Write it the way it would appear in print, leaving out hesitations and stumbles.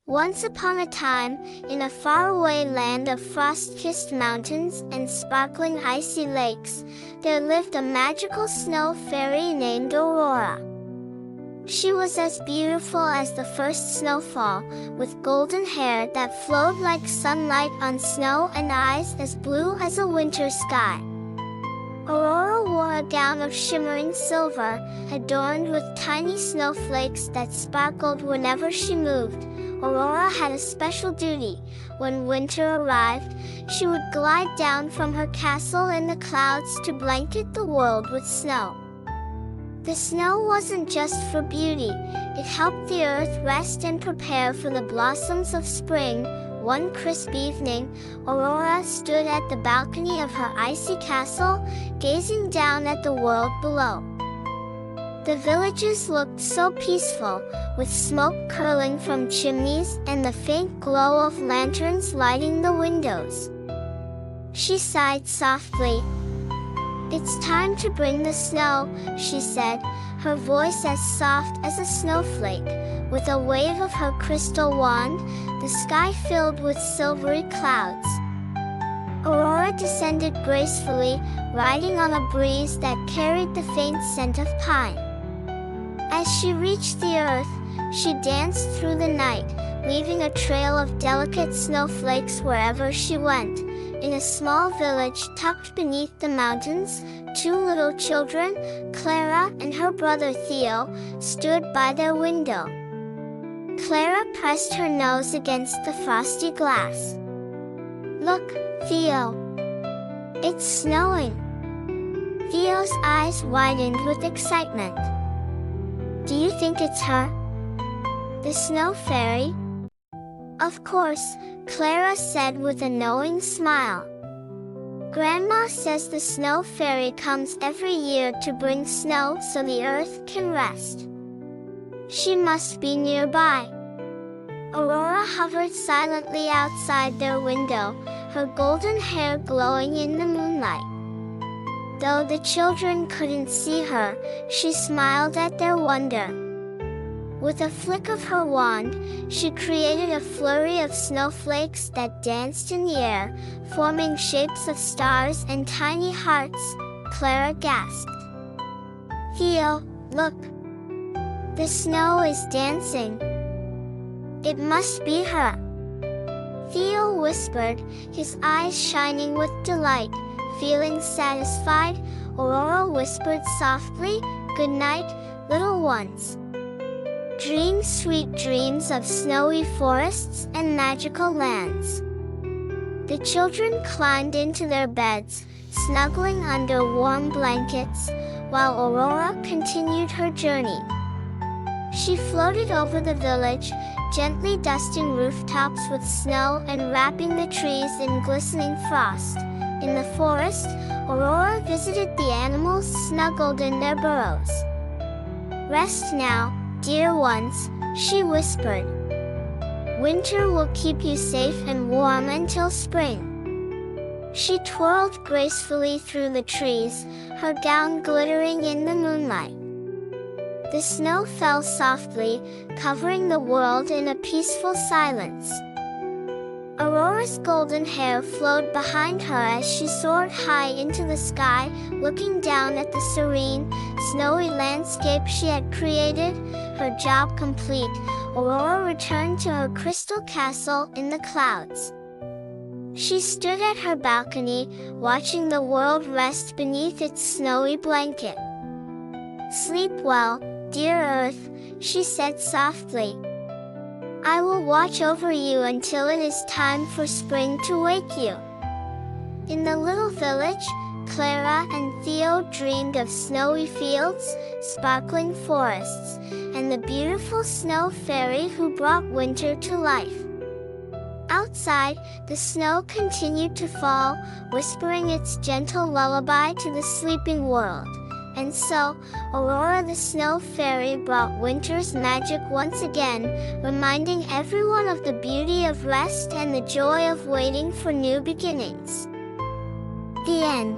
Once upon a time, in a faraway land of frost-kissed mountains and sparkling icy lakes, there lived a magical snow fairy named Aurora. She was as beautiful as the first snowfall, with golden hair that flowed like sunlight on snow and eyes as blue as a winter sky. Aurora wore a gown of shimmering silver, adorned with tiny snowflakes that sparkled whenever she moved. Aurora had a special duty. When winter arrived, she would glide down from her castle in the clouds to blanket the world with snow. The snow wasn't just for beauty, it helped the earth rest and prepare for the blossoms of spring. One crisp evening, Aurora stood at the balcony of her icy castle, gazing down at the world below. The villages looked so peaceful, with smoke curling from chimneys and the faint glow of lanterns lighting the windows. She sighed softly. "It's time to bring the snow," she said, her voice as soft as a snowflake. With a wave of her crystal wand, the sky filled with silvery clouds. Aurora descended gracefully, riding on a breeze that carried the faint scent of pine. As she reached the earth, she danced through the night, leaving a trail of delicate snowflakes wherever she went. In a small village tucked beneath the mountains, two little children, Clara and her brother Theo, stood by their window. Clara pressed her nose against the frosty glass. "Look, Theo. It's snowing." Theo's eyes widened with excitement. "Do you think it's her? The snow fairy?" "Of course," Clara said with a knowing smile. "Grandma says the snow fairy comes every year to bring snow so the earth can rest. She must be nearby." Aurora hovered silently outside their window, her golden hair glowing in the moonlight. Though the children couldn't see her, she smiled at their wonder. With a flick of her wand, she created a flurry of snowflakes that danced in the air, forming shapes of stars and tiny hearts. Clara gasped. "Theo, look! The snow is dancing. It must be her." Theo whispered, his eyes shining with delight. Feeling satisfied, Aurora whispered softly, "Good night, little ones. Dream sweet dreams of snowy forests and magical lands." The children climbed into their beds, snuggling under warm blankets, while Aurora continued her journey. She floated over the village, gently dusting rooftops with snow and wrapping the trees in glistening frost. In the forest, Aurora visited the animals snuggled in their burrows. "Rest now, dear ones," she whispered. "Winter will keep you safe and warm until spring." She twirled gracefully through the trees, her gown glittering in the moonlight. The snow fell softly, covering the world in a peaceful silence. Aurora's golden hair flowed behind her as she soared high into the sky, looking down at the serene, snowy landscape she had created. Her job complete, Aurora returned to her crystal castle in the clouds. She stood at her balcony, watching the world rest beneath its snowy blanket. "Sleep well, dear Earth," she said softly. "I will watch over you until it is time for spring to wake you." In the little village, Clara and Theo dreamed of snowy fields, sparkling forests, and the beautiful snow fairy who brought winter to life. Outside, the snow continued to fall, whispering its gentle lullaby to the sleeping world. And so, Aurora the Snow Fairy brought winter's magic once again, reminding everyone of the beauty of rest and the joy of waiting for new beginnings. The end.